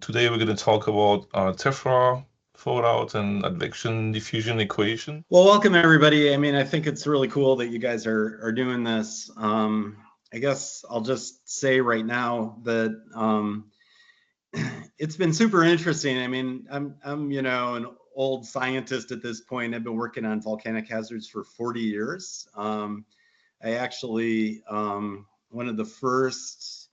Today we're going to talk about Tephra, fallout, and advection diffusion equation. Well, welcome everybody. I mean, I think it's really cool that you guys are doing this. I guess I'll just say right now that it's been super interesting. I mean, I'm an old scientist at this point. I've been working on volcanic hazards for 40 years. I actually one of the first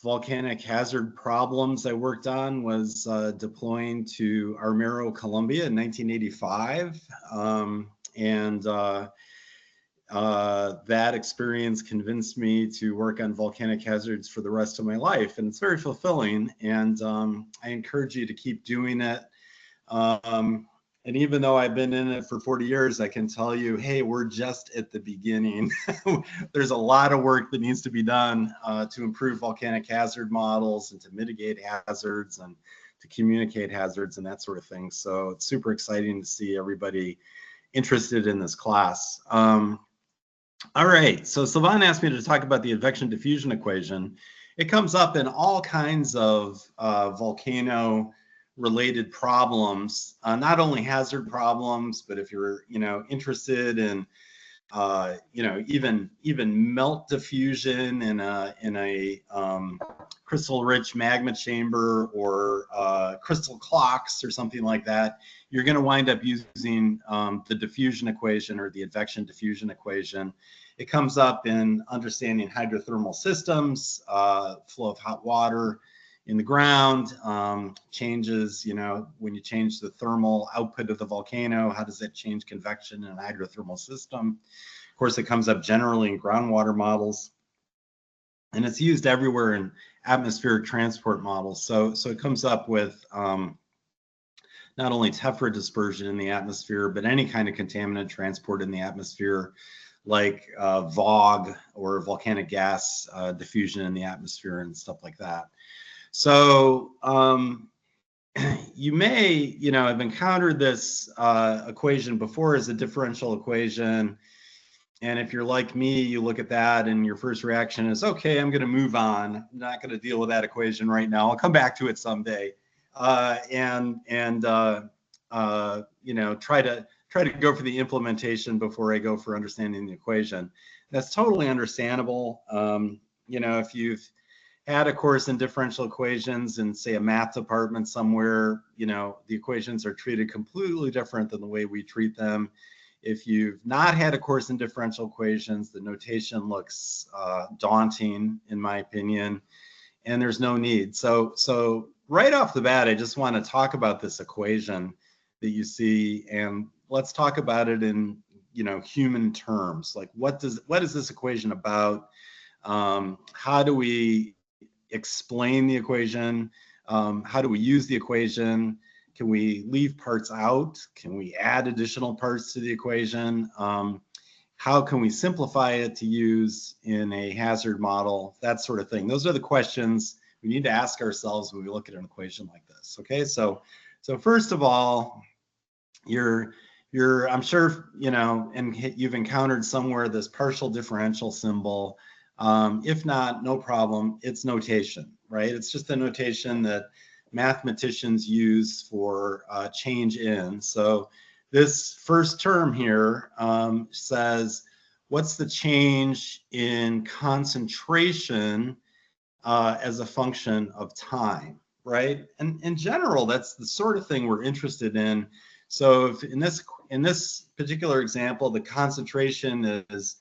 volcanic hazard problems I worked on was deploying to Armero, Colombia in 1985. That experience convinced me to work on volcanic hazards for the rest of my life. And it's very fulfilling. And I encourage you to keep doing it. And even though I've been in it for 40 years, I can tell you, hey, we're just at the beginning. There's a lot of work that needs to be done to improve volcanic hazard models and to mitigate hazards and to communicate hazards and that sort of thing. So it's super exciting to see everybody interested in this class. All right, so Sylvan asked me to talk about the advection diffusion equation. It comes up in all kinds of volcano related problems, not only hazard problems, but if you're interested in even melt diffusion in a crystal rich magma chamber or crystal clocks or something like that, you're going to wind up using the diffusion equation or the advection diffusion equation. It comes up in understanding hydrothermal systems, flow of hot water in the ground, changes, when you change the thermal output of the volcano, how does that change convection in a hydrothermal system? Of course, it comes up generally in groundwater models, and it's used everywhere in atmospheric transport models. So it comes up with not only Tephra dispersion in the atmosphere, but any kind of contaminant transport in the atmosphere, like VOG or volcanic gas diffusion in the atmosphere and stuff like that. So you may, have encountered this equation before as a differential equation. And if you're like me, you look at that and your first reaction is, okay, I'm going to move on. I'm not going to deal with that equation right now. I'll come back to it someday. Try to go for the implementation before I go for understanding the equation. That's totally understandable. If you've had a course in differential equations in, say, a math department somewhere, the equations are treated completely different than the way we treat them. If you've not had a course in differential equations, the notation looks daunting, in my opinion, and there's no need. So right off the bat, I just want to talk about this equation that you see, and let's talk about it in human terms. Like, what is this equation about? How do we explain the equation? How do we use the equation? Can we leave parts out? Can we add additional parts to the equation? How can we simplify it to use in a hazard model? That sort of thing. Those are the questions we need to ask ourselves when we look at an equation like this. Okay, so first of all, I'm sure and you've encountered somewhere this partial differential symbol. If not, no problem. It's notation, right? It's just a notation that mathematicians use for change in. So this first term here says, what's the change in concentration as a function of time, right? And in general, that's the sort of thing we're interested in. So if in this particular example, the concentration is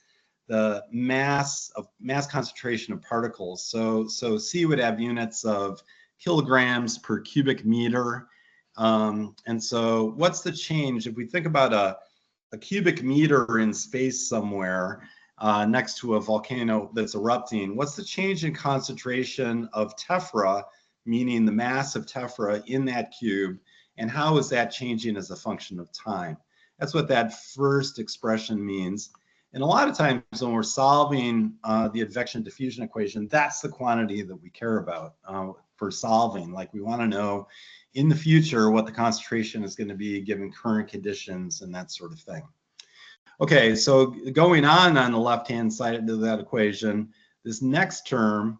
the mass concentration of particles. So C would have units of kilograms per cubic meter. And so what's the change? If we think about a cubic meter in space somewhere next to a volcano that's erupting, what's the change in concentration of tephra, meaning the mass of tephra in that cube, and how is that changing as a function of time? That's what that first expression means. And a lot of times when we're solving the advection diffusion equation, that's the quantity that we care about for solving. Like, we want to know in the future what the concentration is going to be given current conditions and that sort of thing. Okay, so going on the left-hand side of that equation, this next term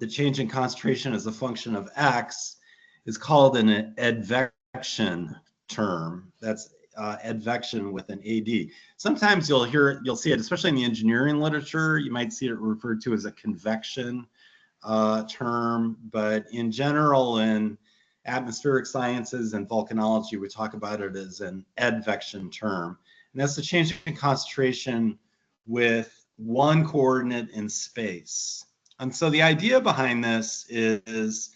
the change in concentration as a function of x is called an advection term. That's advection with an AD. Sometimes you'll see it, especially in the engineering literature, you might see it referred to as a convection term, but in general, in atmospheric sciences and volcanology, we talk about it as an advection term. And that's the change in concentration with one coordinate in space. And so the idea behind this is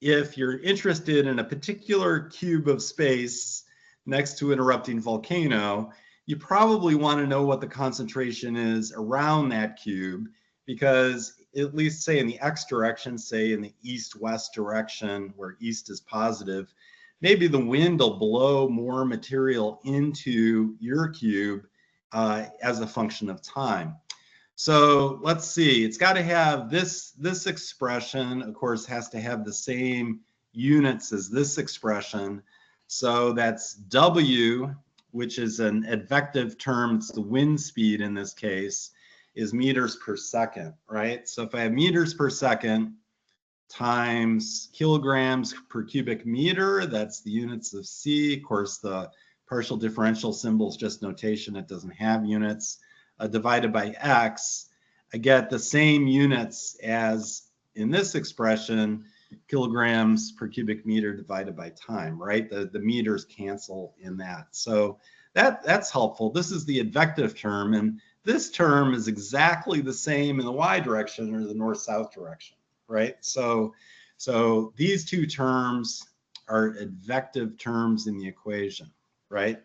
if you're interested in a particular cube of space next to an erupting volcano, you probably want to know what the concentration is around that cube, because at least say in the x direction, say in the east-west direction where east is positive, maybe the wind will blow more material into your cube as a function of time. So let's see, it's got to have this expression, of course, has to have the same units as this expression. So that's W, which is an advective term, it's the wind speed in this case, is meters per second, right? So if I have meters per second times kilograms per cubic meter, that's the units of C. Of course, the partial differential symbol is just notation, it doesn't have units. Divided by X, I get the same units as in this expression, kilograms per cubic meter divided by time, right? The meters cancel in that. So that's helpful. This is the advective term, and this term is exactly the same in the Y direction or the north-south direction, right? So these two terms are advective terms in the equation, right?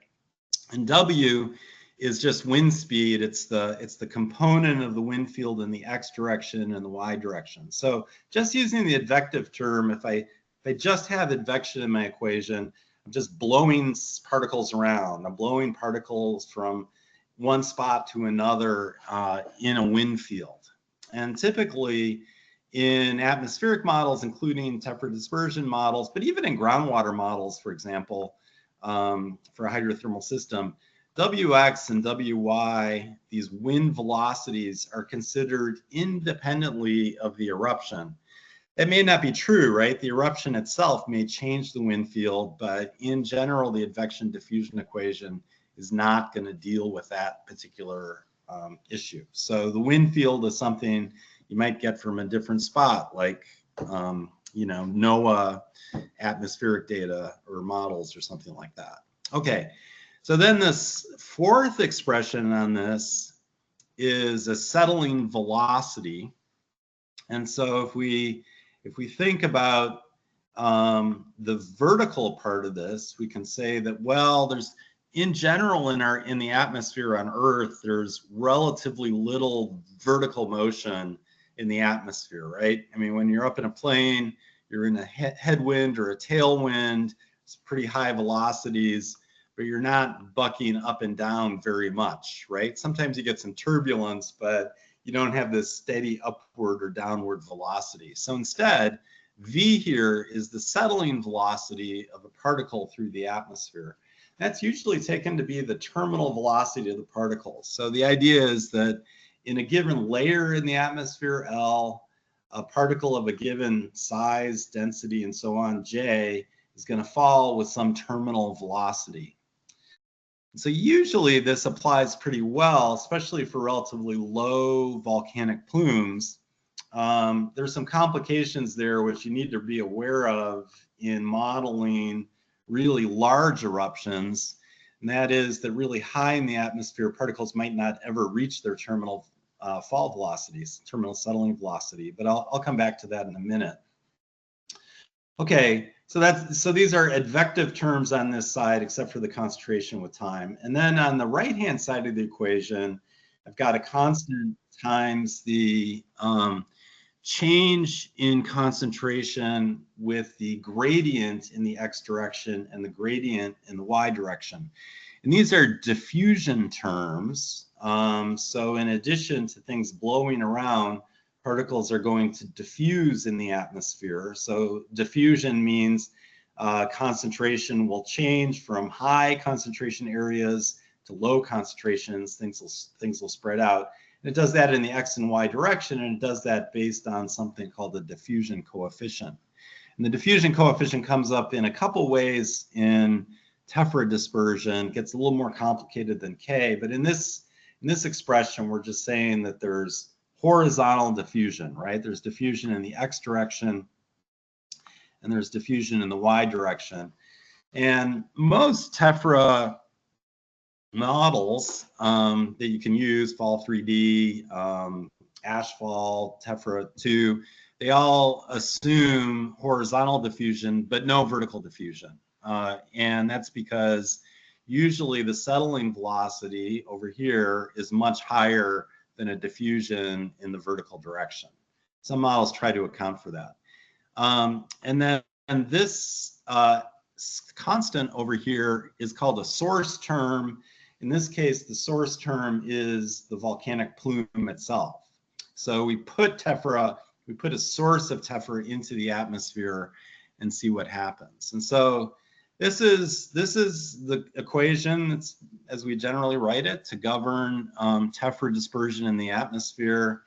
And W is just wind speed. It's the component of the wind field in the X direction and the Y direction. So just using the advective term, if I just have advection in my equation, I'm just blowing particles around. I'm blowing particles from one spot to another in a wind field. And typically in atmospheric models, including Tephra dispersion models, but even in groundwater models, for example, for a hydrothermal system, Wx and Wy, these wind velocities, are considered independently of the eruption. It may not be true, right? The eruption itself may change the wind field, but in general, the advection diffusion equation is not going to deal with that particular issue. So the wind field is something you might get from a different spot, like NOAA atmospheric data or models or something like that. Okay. So then this fourth expression on this is a settling velocity. And so if we think about the vertical part of this, we can say that, well, there's in general in the atmosphere on Earth, there's relatively little vertical motion in the atmosphere, right? I mean, when you're up in a plane, you're in a headwind or a tailwind, it's pretty high velocities, but you're not bucking up and down very much, right? Sometimes you get some turbulence, but you don't have this steady upward or downward velocity. So instead, V here is the settling velocity of a particle through the atmosphere. That's usually taken to be the terminal velocity of the particles. So the idea is that in a given layer in the atmosphere, L, a particle of a given size, density, and so on, J, is going to fall with some terminal velocity. So usually this applies pretty well, especially for relatively low volcanic plumes. There's some complications there which you need to be aware of in modeling really large eruptions. And that is that really high in the atmosphere, particles might not ever reach their terminal fall velocities, terminal settling velocity. But I'll come back to that in a minute. Okay, so these are advective terms on this side, except for the concentration with time. And then on the right-hand side of the equation, I've got a constant times the change in concentration with the gradient in the X direction and the gradient in the Y direction. And these are diffusion terms. So in addition to things blowing around, particles are going to diffuse in the atmosphere. So diffusion means concentration will change from high concentration areas to low concentrations. Things will spread out. It does that in the X and Y direction, and it does that based on something called the diffusion coefficient. And the diffusion coefficient comes up in a couple ways in Tephra dispersion. It gets a little more complicated than K, but in this expression, we're just saying that there's horizontal diffusion, right? There's diffusion in the X direction, and there's diffusion in the Y direction. And most Tephra models that you can use, Fall 3D, Ashfall, Tephra 2, they all assume horizontal diffusion, but no vertical diffusion. And that's because usually the settling velocity over here is much higher than a diffusion in the vertical direction. Some models try to account for that. And then this constant over here is called a source term. In this case, the source term is the volcanic plume itself. So we put a source of Tephra into the atmosphere and see what happens. And so this is the equation that's, as we generally write it, to govern Tephra dispersion in the atmosphere.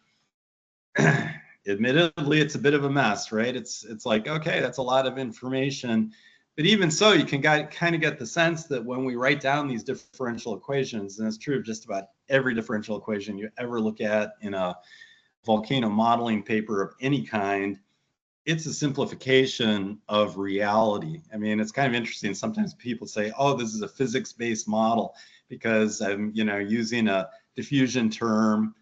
Admittedly, it's a bit of a mess, right? It's like, okay, that's a lot of information. But even so, you can kind of get the sense that when we write down these differential equations, and it's true of just about every differential equation you ever look at in a volcano modeling paper of any kind, it's a simplification of reality. I mean, it's kind of interesting. Sometimes people say, oh, this is a physics-based model because I'm, using a diffusion term.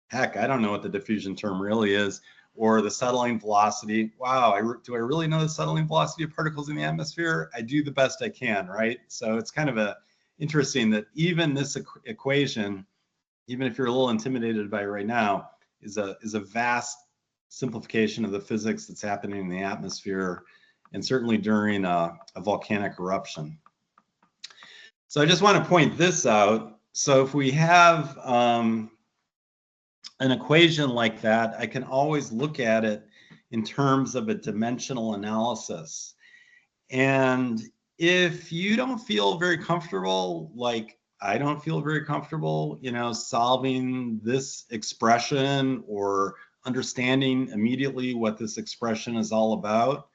Heck, I don't know what the diffusion term really is, or the settling velocity. Wow, do I really know the settling velocity of particles in the atmosphere? I do the best I can, right? So it's kind of interesting that even this equation, even if you're a little intimidated by it right now, is a vast simplification of the physics that's happening in the atmosphere, and certainly during a volcanic eruption. So I just want to point this out. So if we have an equation like that, I can always look at it in terms of a dimensional analysis. And if you don't feel very comfortable, like I don't feel very comfortable, solving this expression or understanding immediately what this expression is all about,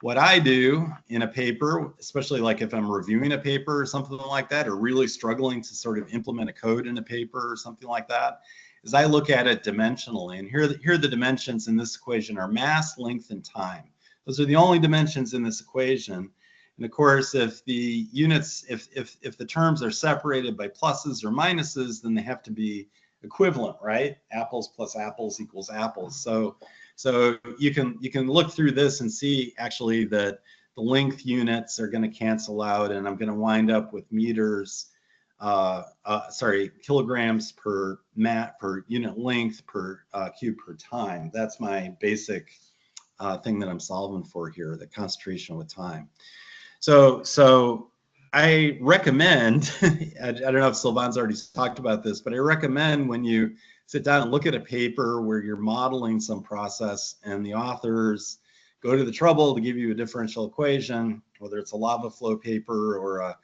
what I do in a paper, especially like if I'm reviewing a paper or something like that, or really struggling to sort of implement a code in a paper or something like that, is I look at it dimensionally. And here the dimensions in this equation are mass, length, and time. Those are the only dimensions in this equation. And of course, if the units, if the terms are separated by pluses or minuses, then they have to be equivalent, right? Apples plus apples equals apples. So you can look through this and see actually that the length units are going to cancel out, and I'm going to wind up with kilograms per unit length per cube per time. That's my basic thing that I'm solving for here, the concentration with time. So I recommend, I don't know if Sylvan's already talked about this, but I recommend when you sit down and look at a paper where you're modeling some process and the authors go to the trouble to give you a differential equation, whether it's a lava flow paper or a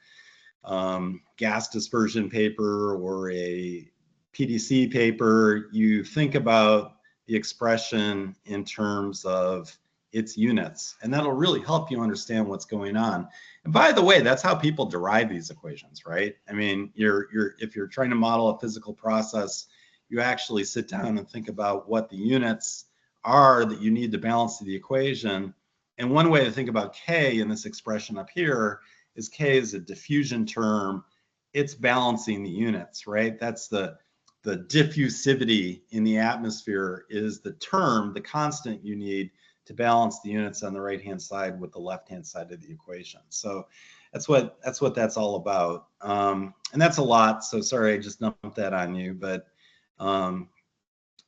gas dispersion paper or a PDC paper, you think about the expression in terms of its units, and that'll really help you understand what's going on. And by the way, that's how people derive these equations, right? I mean, if you're trying to model a physical process, you actually sit down and think about what the units are that you need to balance the equation. And one way to think about K in this expression up here is K is a diffusion term. It's balancing the units, right? That's the diffusivity in the atmosphere is the term, the constant you need to balance the units on the right-hand side with the left-hand side of the equation. So that's what that's all about. And that's a lot, so sorry I just dumped that on you. But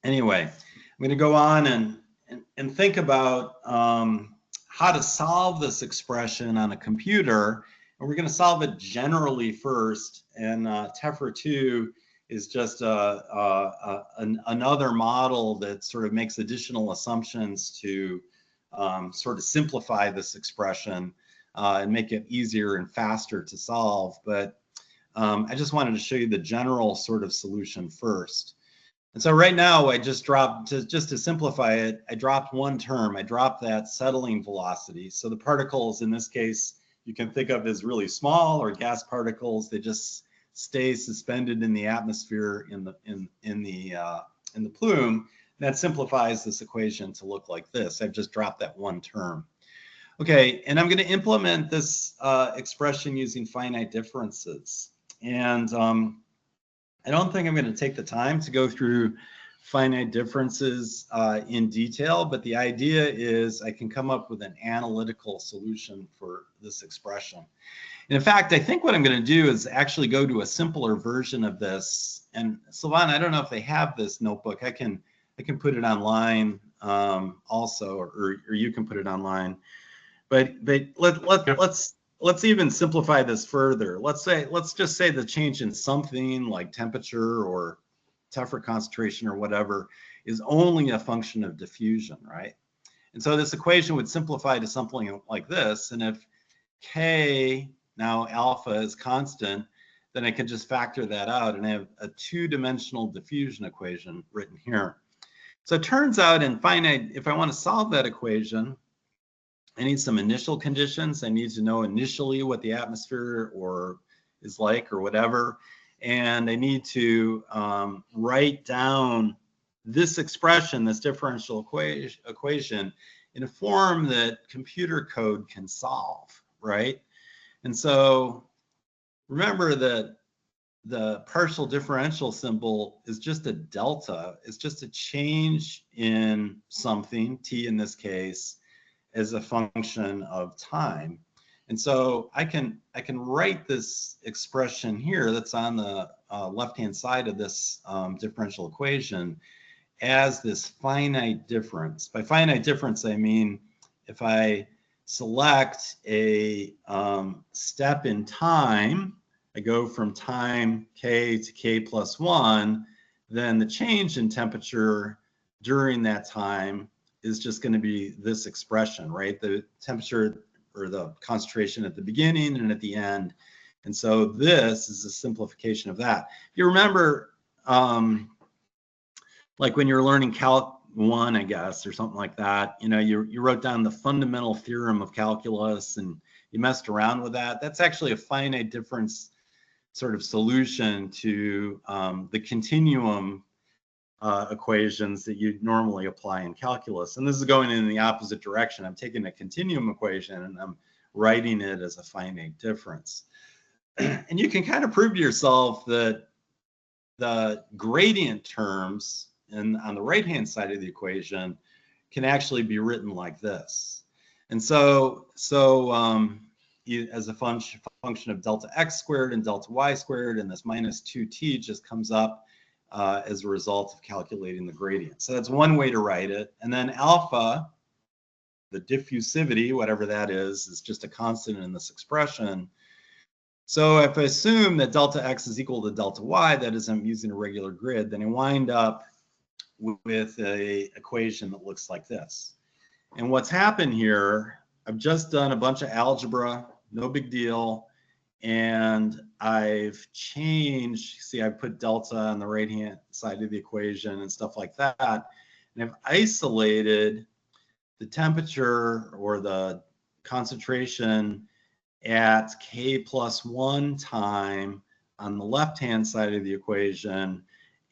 anyway, I'm going to go on and think about how to solve this expression on a computer. And we're going to solve it generally first. And Tephra 2 is just another model that sort of makes additional assumptions to sort of simplify this expression and make it easier and faster to solve. But I just wanted to show you the general sort of solution first. And so right now I just dropped, just to simplify it, I dropped one term. I dropped that settling velocity. So the particles in this case, you can think of as really small, or gas particles. They just stay suspended in the atmosphere in the plume. That simplifies this equation to look like this. I've just dropped that one term. Okay, and I'm going to implement this expression using finite differences. And I don't think I'm going to take the time to go through finite differences in detail, but the idea is I can come up with an analytical solution for this expression. And in fact, I think what I'm going to do is actually go to a simpler version of this. And Sylvan, I don't know if they have this notebook. I can put it online also, or you can put it online. But let's even simplify this further. Let's just say the change in something like temperature or Tephra concentration or whatever is only a function of diffusion, right? And so this equation would simplify to something like this. And if K, now alpha, is constant, then I can just factor that out and I have a two-dimensional diffusion equation written here. So it turns out in finite, if I want to solve that equation, I need some initial conditions. I need to know initially what the atmosphere is like or whatever. And I need to write down this expression, this differential equation, in a form that computer code can solve, right? And so remember that the partial differential symbol is just a delta. It's just a change in something, t in this case, as a function of time. And so I can write this expression here that's on the left-hand side of this differential equation as this finite difference. By finite difference, I mean if I select a step in time, I go from time k to k plus 1, then the change in temperature during that time is just going to be this expression, right? The temperature or the concentration at the beginning and at the end. And so this is a simplification of that. If you remember, like when you're learning Calc 1, I guess, or something like that, you know, you wrote down the fundamental theorem of calculus and you messed around with that. That's actually a finite difference sort of solution to the continuum equations that you normally apply in calculus. And this is going in the opposite direction. I'm taking a continuum equation and I'm writing it as a finite difference. And you can kind of prove to yourself that the gradient terms on the right-hand side of the equation can actually be written like this. And so as a function of delta x squared and delta y squared, and this minus 2t just comes up as a result of calculating the gradient. So that's one way to write it. And then alpha, the diffusivity, whatever that is just a constant in this expression. So if I assume that delta x is equal to delta y, that is, I'm using a regular grid, then I wind up with a equation that looks like this. And what's happened here, I've just done a bunch of algebra, no big deal. And I've changed, see, I put delta on the right-hand side of the equation and stuff like that. And I've isolated the temperature or the concentration at k plus 1 time on the left-hand side of the equation,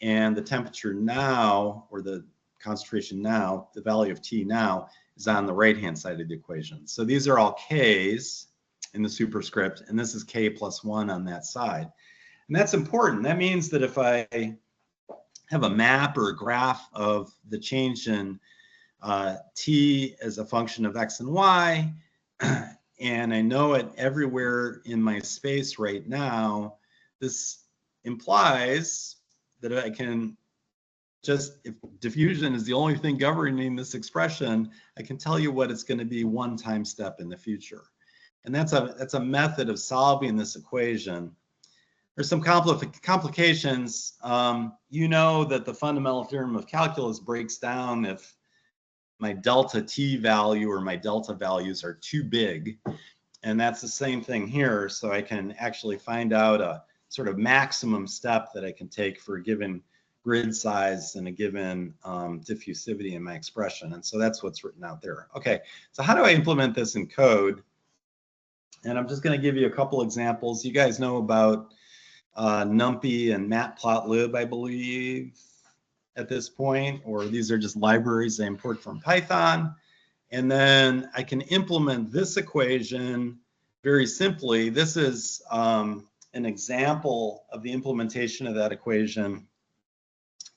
and the temperature now, or the concentration now, the value of T now, is on the right-hand side of the equation. So these are all K's in the superscript, and this is K plus 1 on that side. And that's important. That means that if I have a map or a graph of the change in T as a function of X and Y, and I know it everywhere in my space right now, this implies that I can just, if diffusion is the only thing governing this expression, I can tell you what it's going to be one time step in the future. And that's a method of solving this equation. There's some complications. You know that the fundamental theorem of calculus breaks down if my delta t value or my delta values are too big. And that's the same thing here. So I can actually find out a sort of maximum step that I can take for a given grid size and a given diffusivity in my expression. And so that's what's written out there. Okay, so how do I implement this in code? And I'm just going to give you a couple examples. You guys know about NumPy and Matplotlib, I believe, at this point, or these are just libraries I import from Python. And then I can implement this equation very simply. This is an example of the implementation of that equation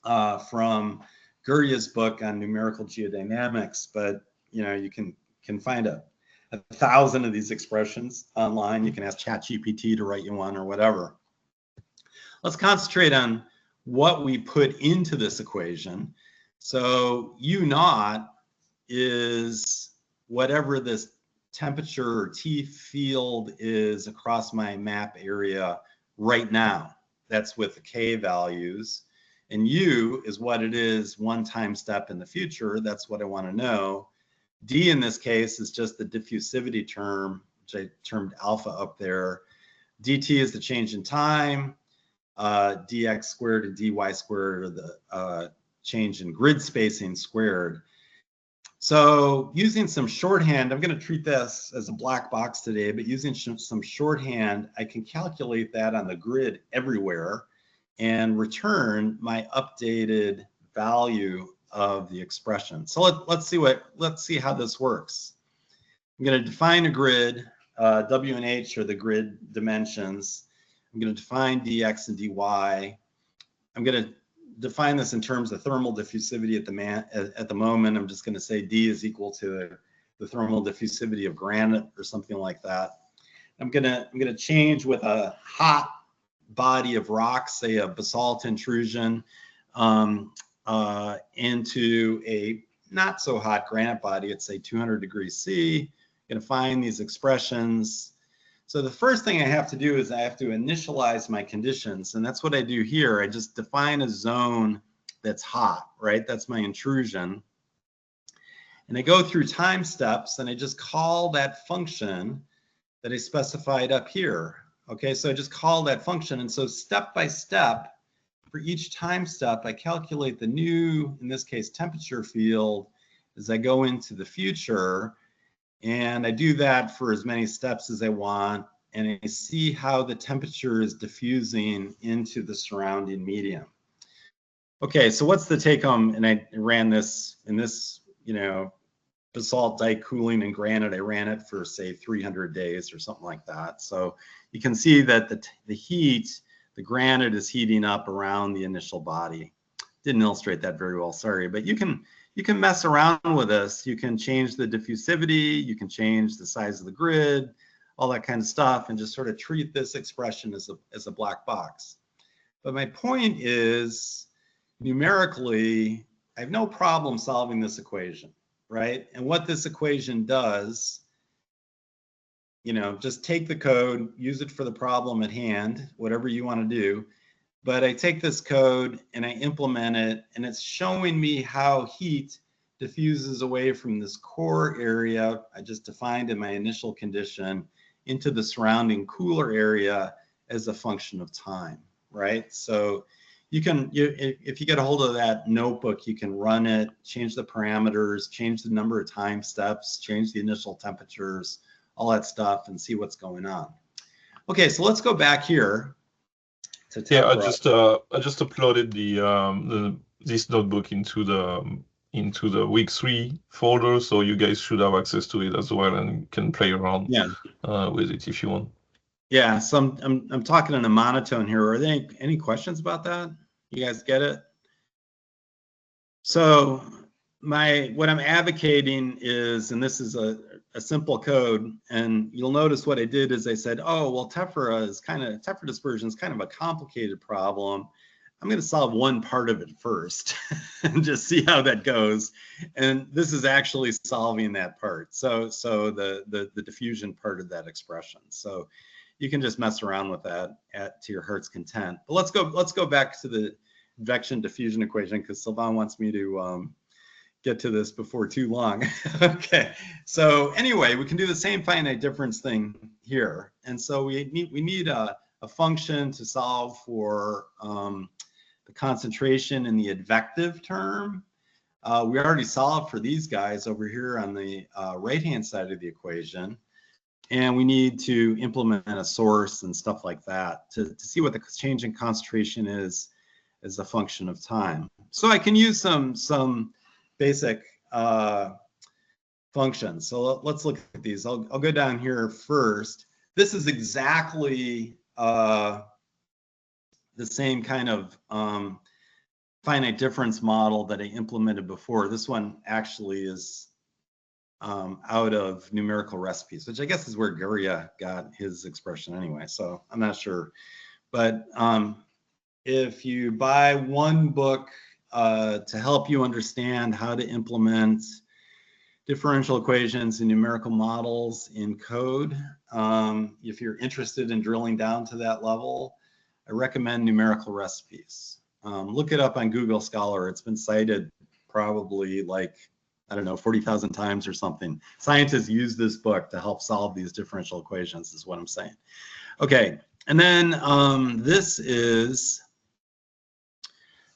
from Gurya's book on numerical geodynamics. But you know, you can find a 1,000 of these expressions online. You can ask ChatGPT to write you one or whatever. Let's concentrate on what we put into this equation. So U naught is whatever this temperature or T field is across my map area right now. That's with the K values. And U is what it is one time step in the future. That's what I want to know. D in this case is just the diffusivity term, which I termed alpha up there. DT is the change in time. Dx squared and dy squared are the change in grid spacing squared. So using some shorthand, I'm going to treat this as a black box today, but using some shorthand, I can calculate that on the grid everywhere and return my updated value of the expression. So let's see how this works. I'm going to define a grid. W and H are the grid dimensions. I'm going to define dx and dy. I'm going to define this in terms of thermal diffusivity at the moment. I'm just going to say D is equal to the thermal diffusivity of granite or something like that. I'm going to change with a hot body of rock, say a basalt intrusion, into a not so hot granite body at say 200 degrees C. I'm going to find these expressions. So the first thing I have to do is I have to initialize my conditions, and that's what I do here. I just define a zone that's hot, right? That's my intrusion. And I go through time steps, and I just call that function that I specified up here. Okay, so I just call that function, and so step by step, for each time step, I calculate the new, in this case, temperature field as I go into the future. And I do that for as many steps as I want, and I see how the temperature is diffusing into the surrounding medium. Okay, so what's the take home? And I ran this in this, you know, basalt dike cooling and granite. I ran it for say 300 days or something like that. So you can see that the heat, the granite is heating up around the initial body. Didn't illustrate that very well, sorry, but you can mess around with this. You can change the diffusivity, you can change the size of the grid, all that kind of stuff, and just sort of treat this expression as a black box. But my point is, numerically, I have no problem solving this equation, right? And what this equation does, you know, just take the code, use it for the problem at hand, whatever you want to do. But I take this code and I implement it, and it's showing me how heat diffuses away from this core area I just defined in my initial condition into the surrounding cooler area as a function of time, right? So you can, if you get a hold of that notebook, you can run it, change the parameters, change the number of time steps, change the initial temperatures, all that stuff, and see what's going on. Okay, so let's go back here. Yeah, I just uploaded this notebook into the week 3 folder, so you guys should have access to it as well and can play around with it if you want. Yeah, so I'm talking in a monotone here. Are there any questions about that? You guys get it? So what I'm advocating is, and this is a simple code, and you'll notice what I did is I said, oh, well, Tephra dispersion is kind of a complicated problem. I'm going to solve one part of it first and just see how that goes. And this is actually solving that part. So the diffusion part of that expression. So you can just mess around with that to your heart's content. But let's go back to the advection diffusion equation, because Sylvain wants me to get to this before too long. Okay, so anyway, we can do the same finite difference thing here. And so we need a function to solve for the concentration in the advective term. We already solved for these guys over here on the right-hand side of the equation. And we need to implement a source and stuff like that to see what the change in concentration is as a function of time. So I can use some basic functions. So let's look at these. I'll go down here first. This is exactly the same kind of finite difference model that I implemented before. This one actually is out of numerical recipes, which I guess is where Guria got his expression anyway. So I'm not sure. But if you buy one book to help you understand how to implement differential equations and numerical models in code, if you're interested in drilling down to that level, I recommend Numerical Recipes. Look it up on Google Scholar. It's been cited probably like, I don't know, 40,000 times or something. Scientists use this book to help solve these differential equations, is what I'm saying. Okay, and then this is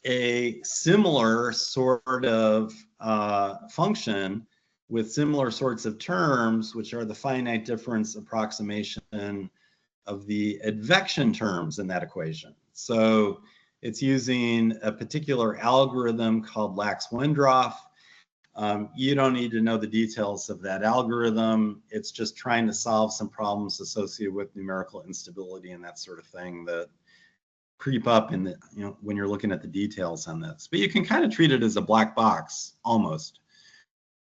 a similar sort of function with similar sorts of terms, which are the finite difference approximation of the advection terms in that equation. So it's using a particular algorithm called Lax-Wendroff. You don't need to know the details of that algorithm. It's just trying to solve some problems associated with numerical instability and that sort of thing that creep up in the, when you're looking at the details on this. But you can kind of treat it as a black box almost.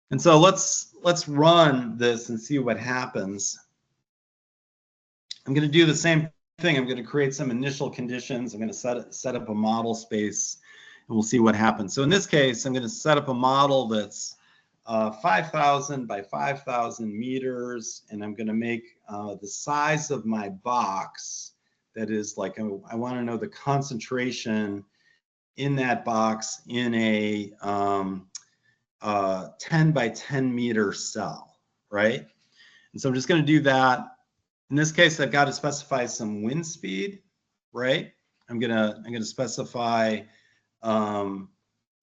And so let's run this and see what happens. I'm going to do the same thing. I'm going to create some initial conditions. I'm going to set up a model space, and we'll see what happens. So in this case, I'm going to set up a model that's 5,000 by 5,000 meters, and I'm going to make the size of my box. That is, like, I want to know the concentration in that box in a 10 by 10 meter cell, right? And so I'm just going to do that. In this case, I've got to specify some wind speed, right? I'm gonna specify the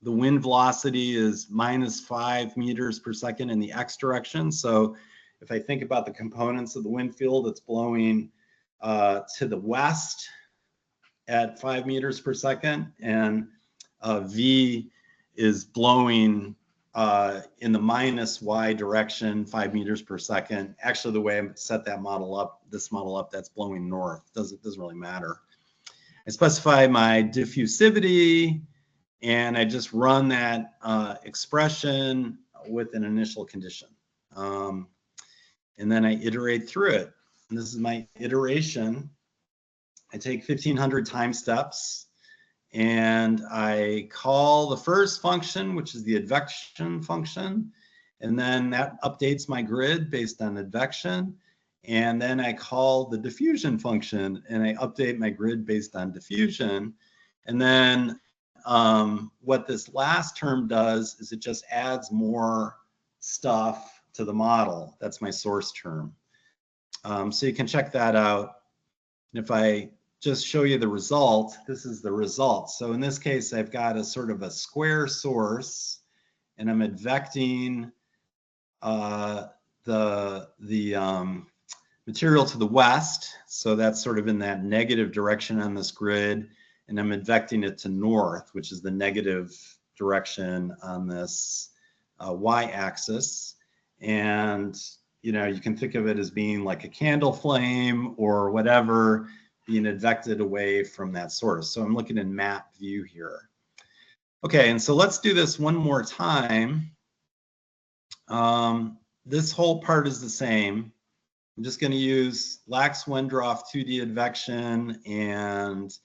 wind velocity is -5 meters per second in the x direction. So if I think about the components of the wind field, it's blowing to the west at 5 meters per second, and V is blowing in the -y direction, 5 meters per second. Actually, the way I set that model up, this model up, that's blowing north. Doesn't really matter. I specify my diffusivity, and I just run that expression with an initial condition. And then I iterate through it. And this is my iteration. I take 1,500 time steps, and I call the first function, which is the advection function, and then that updates my grid based on advection. And then I call the diffusion function, and I update my grid based on diffusion. And then what this last term does is it just adds more stuff to the model. That's my source term. So you can check that out. And if I just show you the result, this is the result. So in this case, I've got a sort of a square source, and I'm advecting the material to the west. So that's sort of in that negative direction on this grid, and I'm advecting it to north, which is the negative direction on this y-axis. And you can think of it as being like a candle flame or whatever, being advected away from that source. So I'm looking in map view here. Okay, and so let's do this one more time. This whole part is the same. I'm just going to use Lax-Wendroff 2D advection and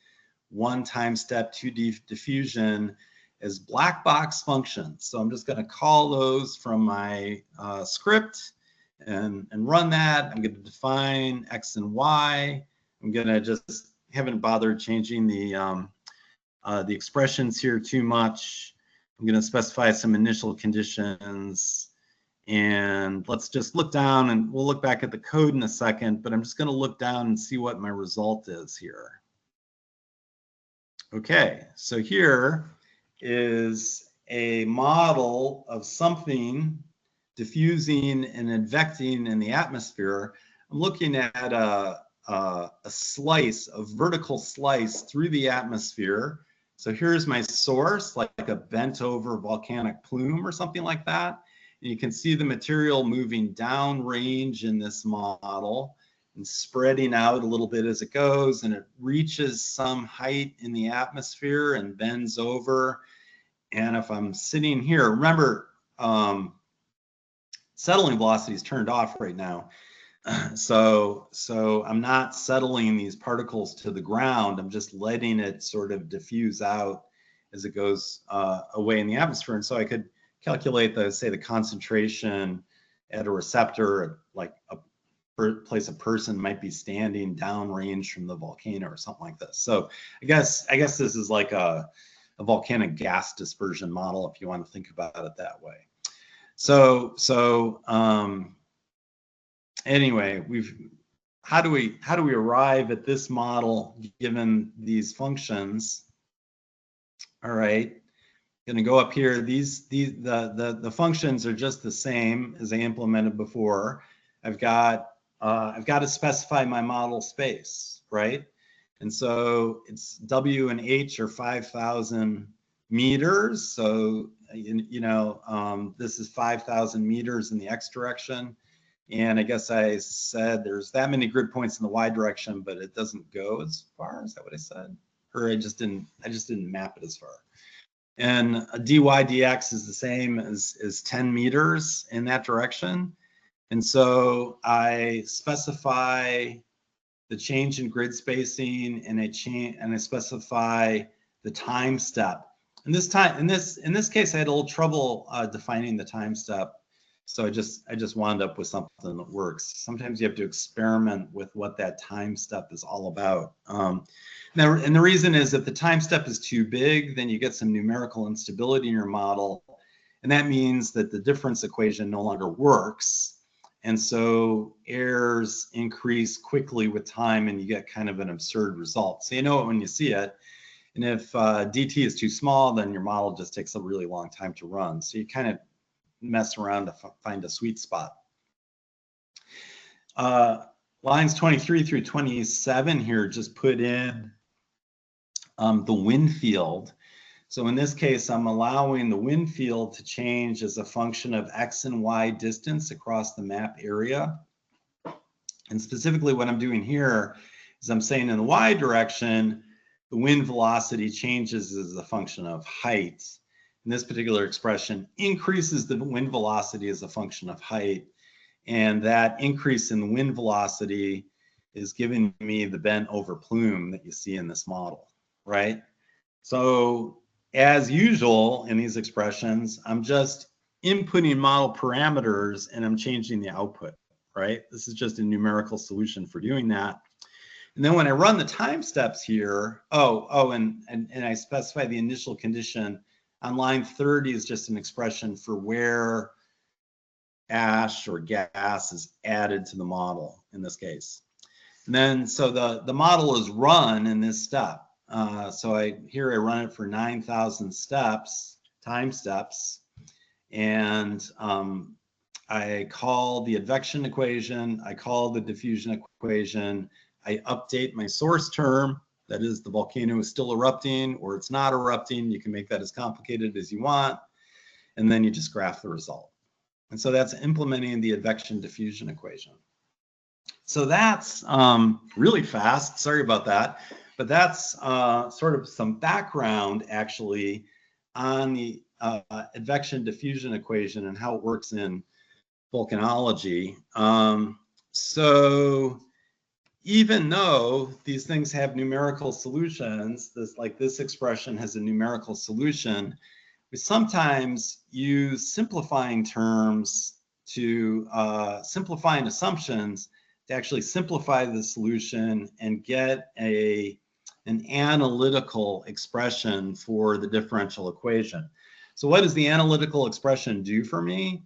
1 time step 2D diffusion as black box functions. So I'm just going to call those from my script and run that. I'm going to define x and y. I'm going to just haven't bothered changing the expressions here too much. I'm going to specify some initial conditions. And let's just look down, and we'll look back at the code in a second, but I'm just going to look down and see what my result is here. Okay, so here is a model of something diffusing and advecting in the atmosphere. I'm looking at a slice, a vertical slice through the atmosphere. So here's my source, like a bent over volcanic plume or something like that. And you can see the material moving downrange in this model and spreading out a little bit as it goes, and it reaches some height in the atmosphere and bends over. And if I'm sitting here, remember, settling velocity is turned off right now. So I'm not settling these particles to the ground. I'm just letting it sort of diffuse out as it goes away in the atmosphere. And so I could calculate the, say, the concentration at a receptor, like a place a person might be standing downrange from the volcano or something like this. So I guess this is like a volcanic gas dispersion model, if you want to think about it that way. So anyway, how do we arrive at this model given these functions? All right, going to go up here. The functions are just the same as I implemented before. I've got to specify my model space, right? And so it's W and H are 5,000 meters. So this is 5,000 meters in the X direction. And I guess I said there's that many grid points in the Y direction, but it doesn't go as far. Is that what I said? Or I just didn't map it as far. And dy dx is the same as 10 meters in that direction. And so I specify the change in grid spacing, and I specify the time step. In this case, I had a little trouble defining the time step. So I just wound up with something that works. Sometimes you have to experiment with what that time step is all about. And the reason is if the time step is too big, then you get some numerical instability in your model. And that means that the difference equation no longer works. And so errors increase quickly with time, and you get kind of an absurd result. So you know it when you see it. And if dt is too small, then your model just takes a really long time to run. So you kind of mess around to find a sweet spot. Lines 23 through 27 here just put in the wind field. So in this case, I'm allowing the wind field to change as a function of X and Y distance across the map area. And specifically what I'm doing here is I'm saying in the Y direction, the wind velocity changes as a function of height. In this particular expression, increases the wind velocity as a function of height. And that increase in the wind velocity is giving me the bent over plume that you see in this model, right? So as usual in these expressions, I'm just inputting model parameters and I'm changing the output, right? This is just a numerical solution for doing that. And then when I run the time steps here, and I specify the initial condition on line 30 is just an expression for where ash or gas is added to the model in this case. And then so the model is run in this step. So I run it for 9,000 steps, time steps, and I call the advection equation, I call the diffusion equation, I update my source term, that is the volcano is still erupting or it's not erupting. You can make that as complicated as you want, and then you just graph the result. And so that's implementing the advection diffusion equation. So that's really fast, sorry about that. But that's sort of some background actually on the advection diffusion equation and how it works in volcanology. So even though these things have numerical solutions, this expression has a numerical solution, we sometimes use simplifying terms to simplifying assumptions to actually simplify the solution and get an analytical expression for the differential equation. So what does the analytical expression do for me?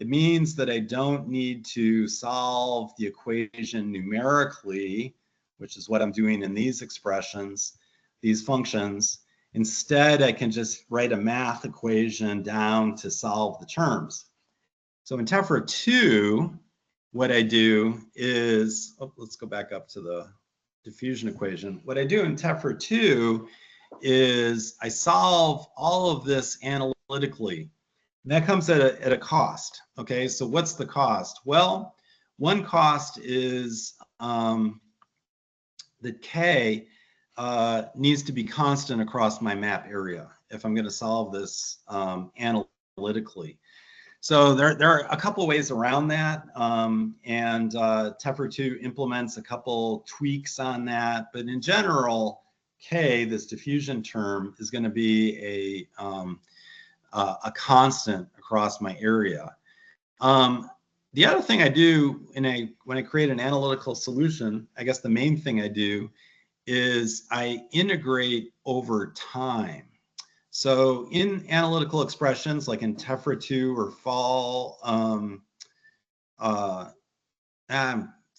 It means that I don't need to solve the equation numerically, which is what I'm doing in these expressions, these functions. Instead, I can just write a math equation down to solve the terms. So in Tephra 2, what I do is, let's go back up to the diffusion equation. What I do in Tephra 2 is I solve all of this analytically. And that comes at a cost. Okay, so what's the cost? Well, one cost is that K needs to be constant across my map area if I'm going to solve this analytically. So there are a couple ways around that, and Tephra 2 implements a couple tweaks on that. But in general, K, this diffusion term, is going to be a constant across my area. The other thing I do when I create an analytical solution, I guess the main thing I do is I integrate over time. So in analytical expressions, like in Tephra 2 or Fall, I'm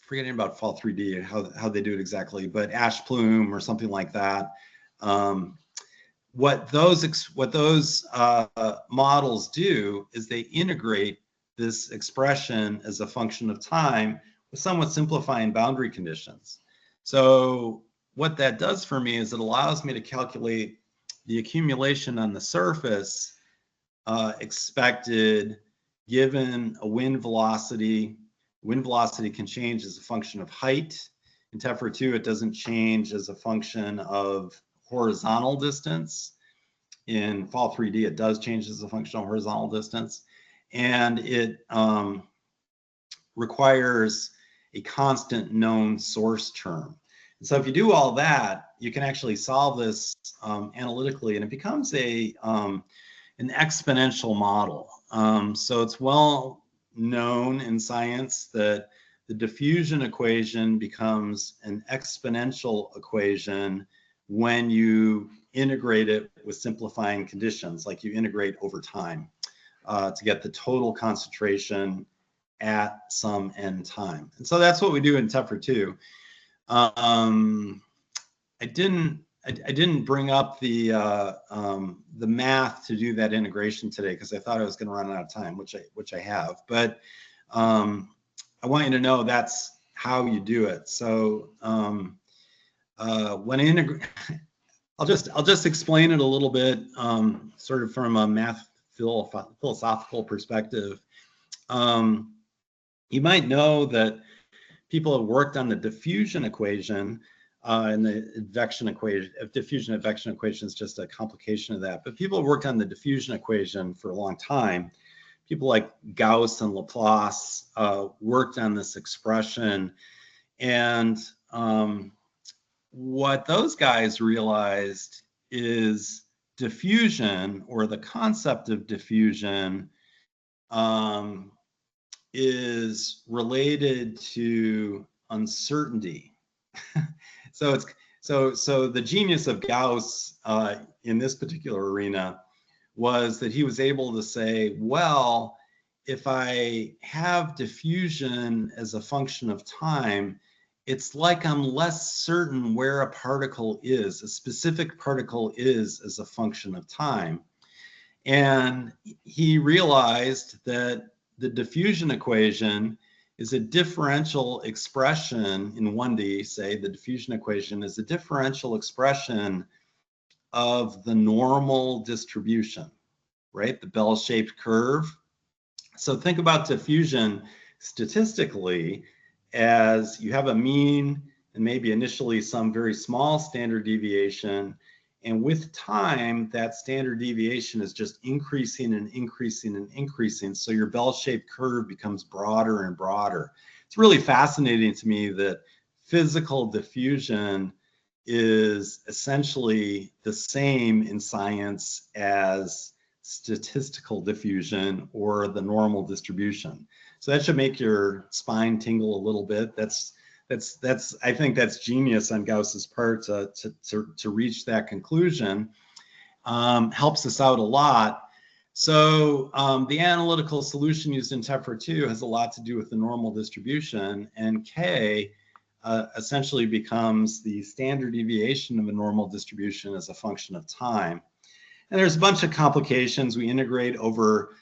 forgetting about Fall 3D, how they do it exactly, but Ash Plume or something like that. What those models do is they integrate this expression as a function of time with somewhat simplifying boundary conditions. So what that does for me is it allows me to calculate the accumulation on the surface expected given a wind velocity. Wind velocity can change as a function of height. In Tephra 2, it doesn't change as a function of horizontal distance. In Fall 3D, it does change as a function of horizontal distance. And it requires a constant known source term. And so if you do all that, you can actually solve this analytically, and it becomes an exponential model. So it's well known in science that the diffusion equation becomes an exponential equation when you integrate it with simplifying conditions, like you integrate over time to get the total concentration at some n time. And so that's what we do in Tephra 2. I didn't bring up the math to do that integration today because I thought I was going to run out of time, which I have. But I want you to know that's how you do it. So when I'll just explain it a little bit, sort of from a math philosophical perspective. You might know that people have worked on the diffusion equation, and the advection equation. Diffusion advection equation is just a complication of that. But people have worked on the diffusion equation for a long time. People like Gauss and Laplace worked on this expression, and what those guys realized is diffusion, or the concept of diffusion, is related to uncertainty. So the genius of Gauss in this particular arena was that he was able to say, well, if I have diffusion as a function of time, it's like I'm less certain where a particle is, a specific particle is as a function of time. And he realized that the diffusion equation is a differential expression in 1D, say the diffusion equation is a differential expression of the normal distribution, right? The bell-shaped curve. So think about diffusion statistically as you have a mean and maybe initially some very small standard deviation. And with time, that standard deviation is just increasing and increasing and increasing. So your bell-shaped curve becomes broader and broader. It's really fascinating to me that physical diffusion is essentially the same in science as statistical diffusion or the normal distribution. So that should make your spine tingle a little bit. I think that's genius on Gauss's part to reach that conclusion. Helps us out a lot. So the analytical solution used in Tephra 2 has a lot to do with the normal distribution, and K essentially becomes the standard deviation of a normal distribution as a function of time. And there's a bunch of complications. We integrate over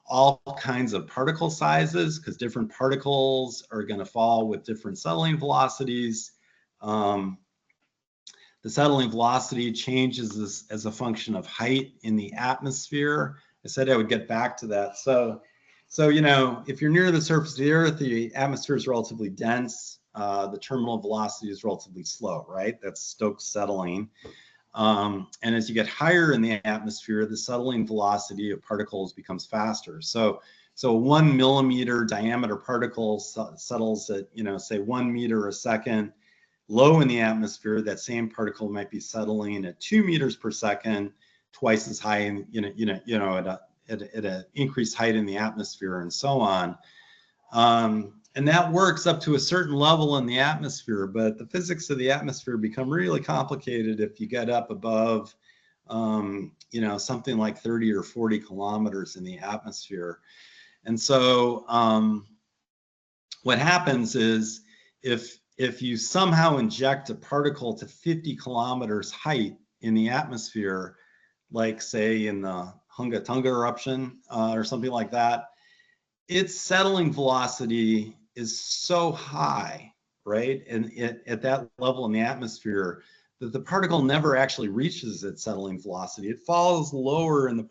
all kinds of particle sizes because different particles are going to fall with different settling velocities. The settling velocity changes as a function of height in the atmosphere. I said I would get back to that. So you know, if you're near the surface of the Earth, the atmosphere is relatively dense. The terminal velocity is relatively slow, right? That's Stokes settling. And as you get higher in the atmosphere, the settling velocity of particles becomes faster. So a 1 millimeter diameter particle settles at, you know, say 1 meter a second. Low in the atmosphere, that same particle might be settling at 2 meters per second, twice as high in, at an increased height in the atmosphere, and so on. And that works up to a certain level in the atmosphere, but the physics of the atmosphere become really complicated if you get up above, you know, something like 30 or 40 kilometers in the atmosphere. And so what happens is if you somehow inject a particle to 50 kilometers height in the atmosphere, like say in the Hunga Tunga eruption or something like that, its settling velocity is so high, right? And at that level in the atmosphere that the particle never actually reaches its settling velocity. It falls lower in the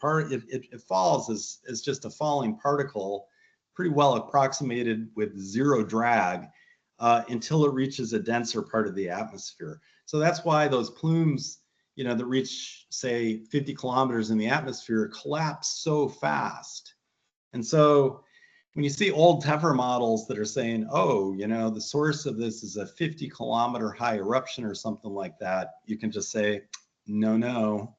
it falls as just a falling particle, pretty well approximated with zero drag until it reaches a denser part of the atmosphere. So that's why those plumes, you know, that reach, say, 50 kilometers in the atmosphere collapse so fast. And so when you see old Tephra models that are saying, oh, you know, the source of this is a 50 kilometer high eruption or something like that, you can just say, no,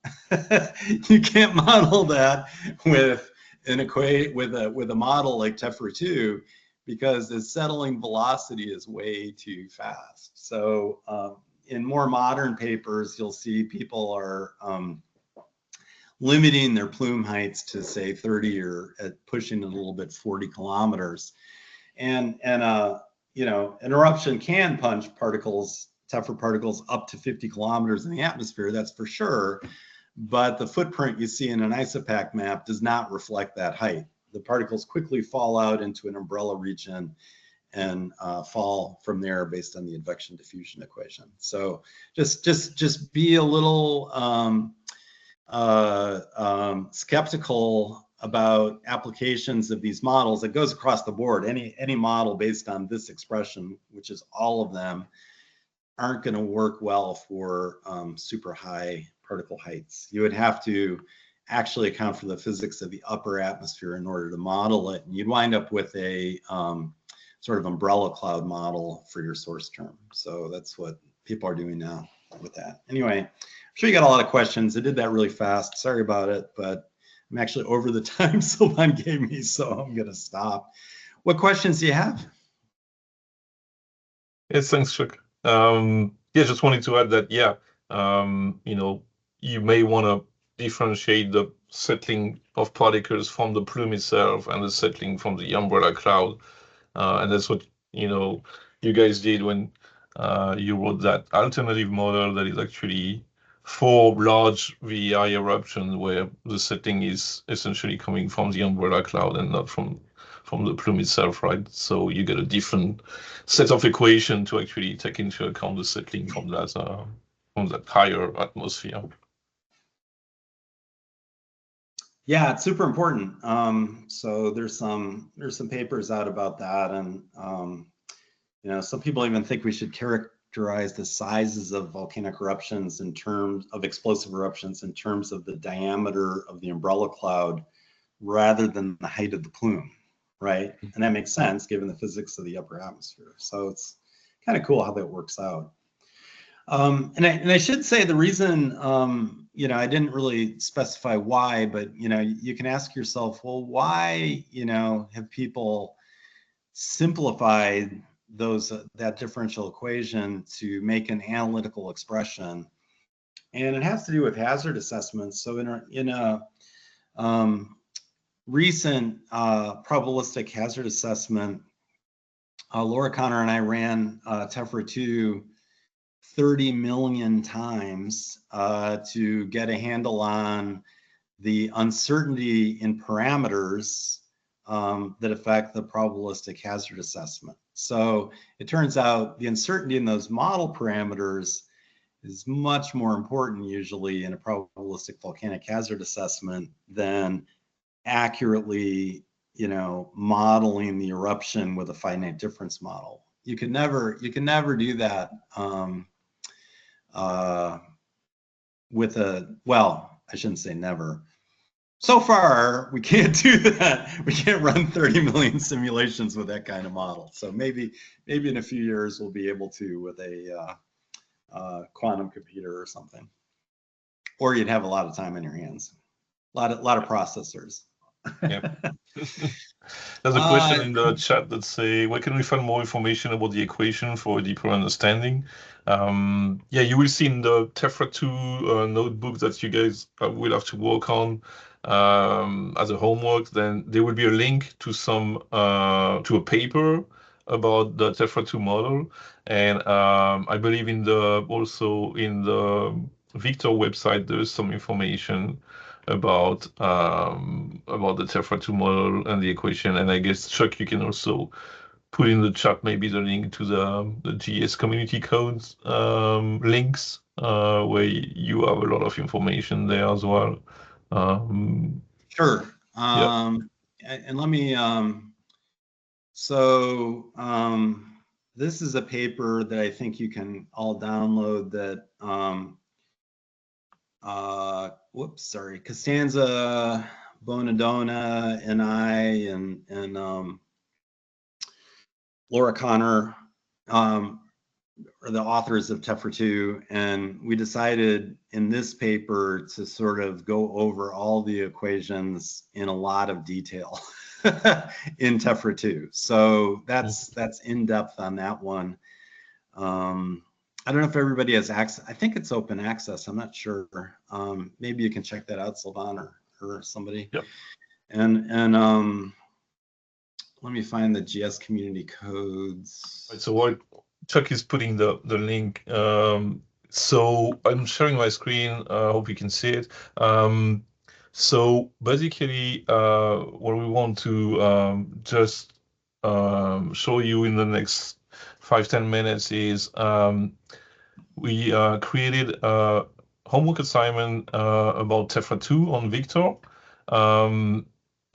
you can't model that with a model like Tephra 2, because the settling velocity is way too fast. So in more modern papers, you'll see people are limiting their plume heights to say 30 or pushing it a little bit 40 kilometers. And you know, an eruption can punch particles, Tephra particles, up to 50 kilometers in the atmosphere, that's for sure. But the footprint you see in an isopac map does not reflect that height. The particles quickly fall out into an umbrella region and fall from there based on the advection diffusion equation. So just be a little skeptical about applications of these models. It goes across the board. Any model based on this expression, which is all of them, aren't going to work well for super high particle heights. You would have to actually account for the physics of the upper atmosphere in order to model it. And you'd wind up with a sort of umbrella cloud model for your source term. So that's what people are doing now with that. Anyway, I'm sure you got a lot of questions. I did that really fast. Sorry about it, but I'm actually over the time Sylvan gave me, so I'm going to stop. What questions do you have? Yes, thanks, Chuck. Yeah, just wanted to add that, yeah, you know, you may want to differentiate the settling of particles from the plume itself and the settling from the umbrella cloud. And that's what, you know, you guys did when you wrote that alternative model that is actually for large VI eruptions where the settling is essentially coming from the umbrella cloud and not from the plume itself, right? So you get a different set of equation to actually take into account the settling from that higher atmosphere. Yeah, it's super important. So there's some papers out about that, and you know, some people even think we should characterize the sizes of volcanic eruptions in terms of explosive eruptions in terms of the diameter of the umbrella cloud rather than the height of the plume, right? And that makes sense given the physics of the upper atmosphere. So it's kind of cool how that works out. And I should say the reason, you know, I didn't really specify why, but, you know, you can ask yourself, well, why, you know, have people simplified that differential equation to make an analytical expression? And it has to do with hazard assessments. So in a recent probabilistic hazard assessment Laura Connor and I ran Tephra 2 30 million times to get a handle on the uncertainty in parameters that affect the probabilistic hazard assessment. So it turns out the uncertainty in those model parameters is much more important usually in a probabilistic volcanic hazard assessment than accurately, modeling the eruption with a finite difference model. You can never do that with I shouldn't say never. So far, we can't do that. We can't run 30 million simulations with that kind of model. So maybe in a few years we'll be able to with a quantum computer or something. Or you'd have a lot of time on your hands. A lot of processors. Yep. There's a question in the chat that say, where can we find more information about the equation for a deeper understanding? Yeah, you will see in the Tephra 2 notebook that you guys will have to work on as a homework. Then there will be a link to to a paper about the Tephra 2 model, and I believe also in the Victor website there's some information about the Tephra 2 model and the equation. And I guess, Chuck, you can also put in the chat maybe the link to the GS community codes links where you have a lot of information there as well. Sure. Yeah. And let me, this is a paper that I think you can all download that, Costanza, Bonadonna, and I, and Laura Connor are the authors of Tephra 2, and we decided in this paper to sort of go over all the equations in a lot of detail in Tephra 2. So that's in depth on that one. I don't know if everybody has access. I think it's open access. I'm not sure. Maybe you can check that out, Sylvan or somebody. Yep. And let me find the GS community codes. Right, so what Chuck is putting the link. So I'm sharing my screen. I hope you can see it. So basically, what we want to just show you in the next 5-10 minutes is we created a homework assignment about Tephra 2 on Victor.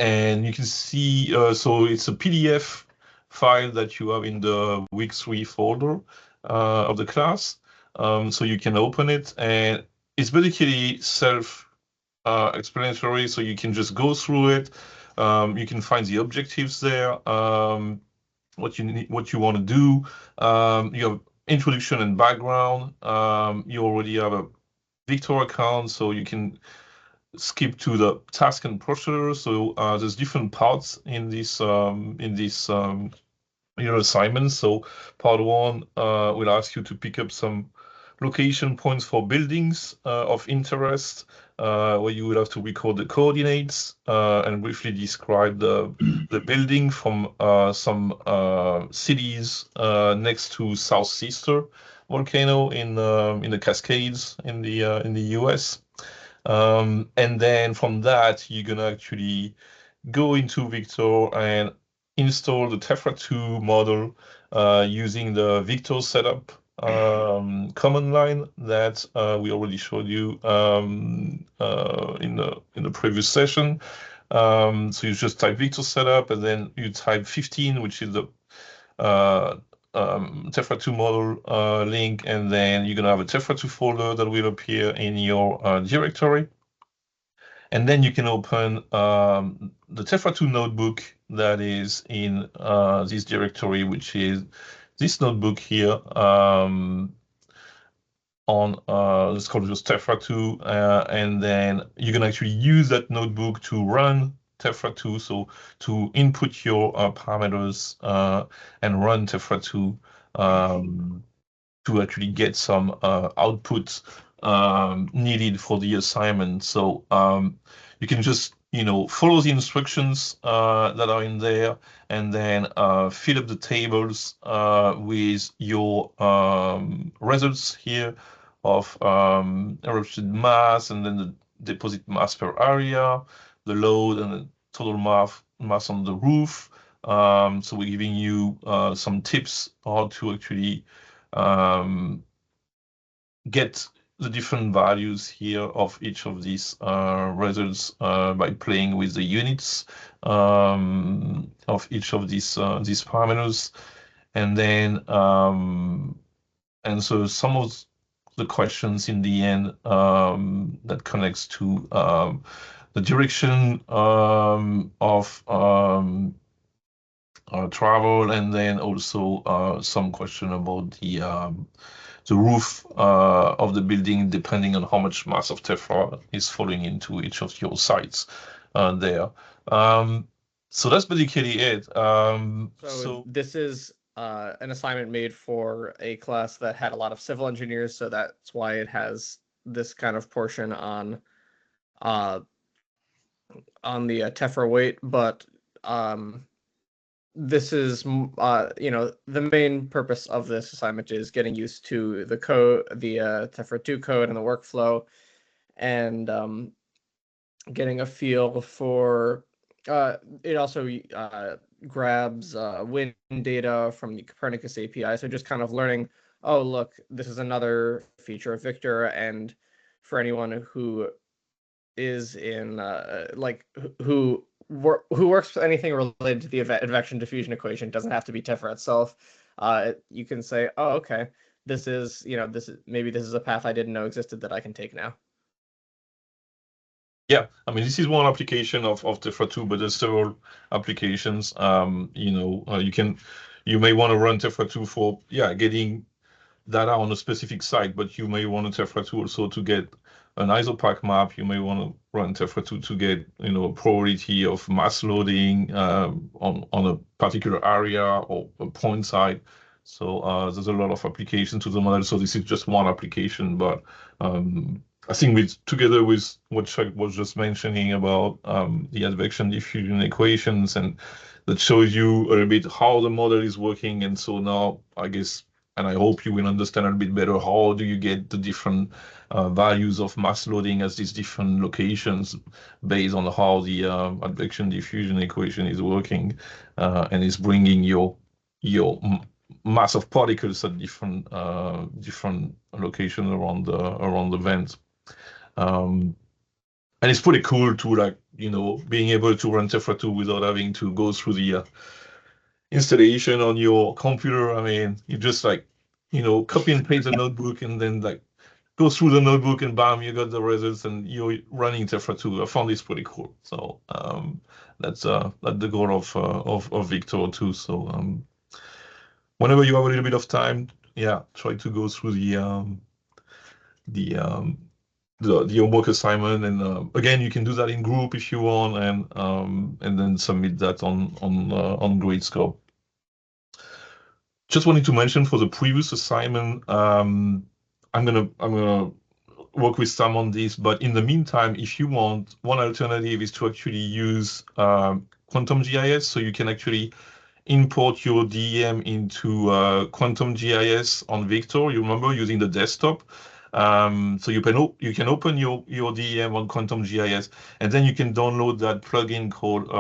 And you can see, so it's a PDF file that you have in the week 3 folder of the class. So you can open it, and it's basically self-explanatory, so you can just go through it. You can find the objectives there, what you want to do. You have introduction and background. You already have a Victor account, so you can skip to the task and procedure. So there's different parts in this your assignment. So part 1 will ask you to pick up some location points for buildings of interest, where you will have to record the coordinates and briefly describe the building from some cities next to South Sister volcano in the Cascades in the US. And then from that, you're gonna actually go into Victor and install the Tephra 2 model using the Victor setup command line that we already showed you in the previous session. So you just type Victor setup, and then you type 15, which is the Tephra 2 model link, and then you're gonna have a Tephra 2 folder that will appear in your directory. And then you can open the Tephra 2 notebook that is in this directory, which is this notebook here it's called just Tephra 2. And then you can actually use that notebook to run Tephra 2, so to input your parameters and run Tephra 2 to actually get some outputs needed for the assignment. So you can just follow the instructions that are in there, and then fill up the tables with your results here of eruption mass, and then the deposit mass per area, the load, and the total mass on the roof. So we're giving you some tips how to actually get the different values here of each of these results by playing with the units of each of these parameters, and then answer some of the questions in the end that connects to the direction of travel, and then also some question about the roof of the building, depending on how much mass of Tephra is falling into each of your sites there. So that's basically it. So this is an assignment made for a class that had a lot of civil engineers, so that's why it has this kind of portion on the Tephra weight. But this is the main purpose of this assignment is getting used to the code, the Tephra 2 code and the workflow, and getting a feel for it. Also grabs wind data from the Copernicus API, so just kind of learning, oh look, this is another feature of Victor. And for anyone who is in who works with anything related to the advection diffusion equation, doesn't have to be Tephra itself. You can say, oh, okay, this is a path I didn't know existed that I can take now. Yeah, I mean, this is one application of Tephra 2, but there's several applications. You may want to run Tephra 2 for getting data on a specific site, but you may want to Tephra 2 also to get an isopack map. You may want to run Tephra 2 to get a probability of mass loading on a particular area or a point site. So there's a lot of application to the model. So this is just one application, but I think together with what Chuck was just mentioning about the advection diffusion equations, and that shows you a little bit how the model is working. And so now I guess, and I hope you will understand a bit better, how do you get the different values of mass loading at these different locations based on how the advection diffusion equation is working and is bringing your mass of particles at different locations around the vent. And it's pretty cool to being able to run Tephra 2 without having to go through the installation on your computer. I mean, you just copy and paste a notebook and then go through the notebook and bam, you got the results and you're running Tephra 2. I found this pretty cool. So that's the goal of Victor too. So whenever you have a little bit of time, try to go through the homework assignment, and again, you can do that in group if you want, and then submit that on Gradescope. Just wanted to mention for the previous assignment, I'm gonna work with Sam on this, but in the meantime, if you want, one alternative is to actually use Quantum GIS, so you can actually import your DEM into Quantum GIS on Victor. You remember using the desktop. So you can open your DEM on Quantum GIS, and then you can download that plugin called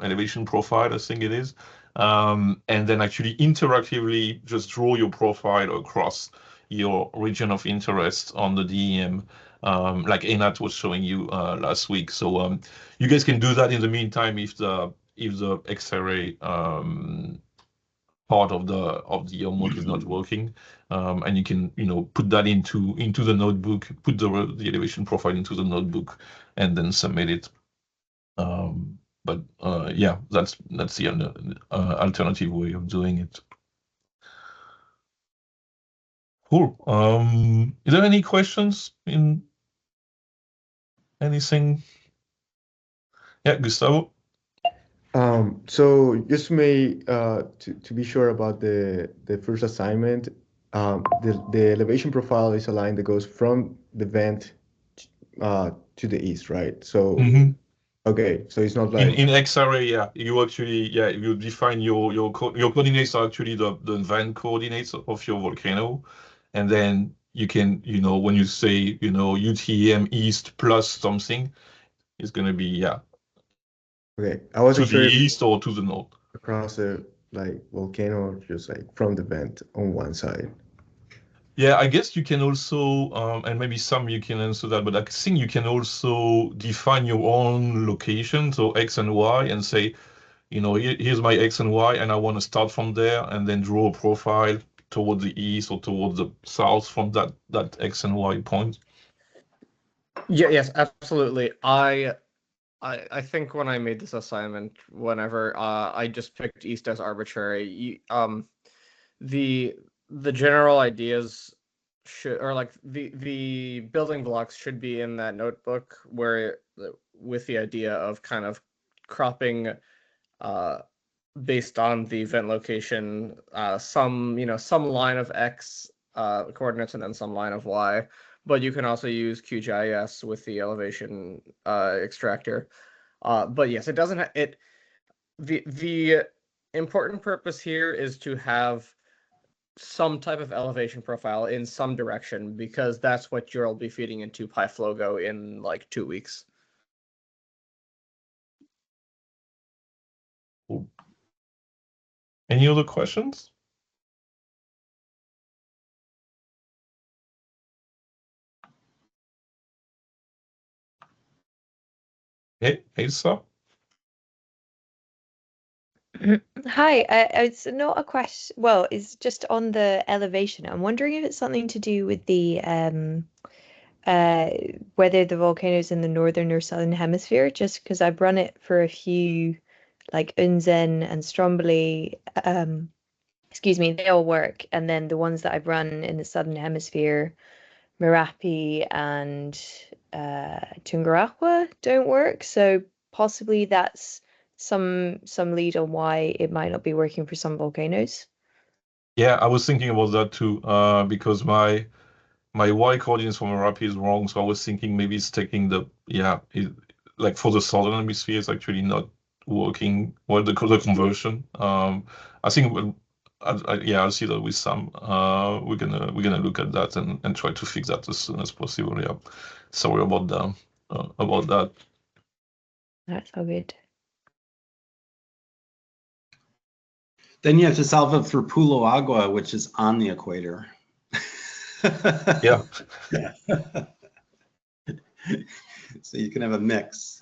Elevation Profile, I think it is, and then actually interactively just draw your profile across your region of interest on the DEM, like Einat was showing you last week. So you guys can do that in the meantime if the X-ray part of the homework is not working, and you can put that into the notebook, put the elevation profile into the notebook, and then submit it. But that's the alternative way of doing it. Cool. Is there any questions in anything? Yeah, Gustavo. So just to be sure about the first assignment, the elevation profile is a line that goes from the vent to the east, right? So Okay, so it's not In like X-ray, yeah, you actually, yeah, you define your coordinates are actually the van coordinates of your volcano, and then you can, when you say, UTM east plus something, it's gonna be, yeah, okay. I to wasn't the sure if east or to the north. across the like volcano or just like from the vent on one side. Yeah, I guess you can also, and maybe some you can answer that, but I think you can also define your own location, so X and Y, and say, here's my X and Y, and I want to start from there, and then draw a profile toward the east or towards the south from that X and Y point. Yeah, yes, absolutely. I think when I made this assignment, whenever I just picked east as arbitrary. The general ideas should, or like the building blocks should be in that notebook, where with the idea of kind of cropping based on the event location, some line of X coordinates and then some line of Y. But you can also use QGIS with the elevation extractor. But yes, it doesn't. The important purpose here is to have some type of elevation profile in some direction, because that's what you'll be feeding into PyFlogo in like 2 weeks. Any other questions? Hey, Elsa? Hi, it's not a question. Well, it's just on the elevation. I'm wondering if it's something to do with the uh whether the volcano's in the northern or southern hemisphere. Just because I've run it for a few, like Unzen and Stromboli. Excuse me, they all work, and then the ones that I've run in the southern hemisphere, Merapi and Tungurahua, don't work. So possibly that's some lead on why it might not be working for some volcanoes. Yeah, I was thinking about that too, because my Y coordinates from Merapi is wrong, so I was thinking maybe it's taking like for the southern hemisphere, it's actually not working well, the conversion. I think yeah, I'll see that with Sam. We're gonna look at that and try to fix that as soon as possible. Yeah, sorry about that. That's all good. Then you have to solve it for Pulo Agua, which is on the equator. Yeah. So you can have a mix.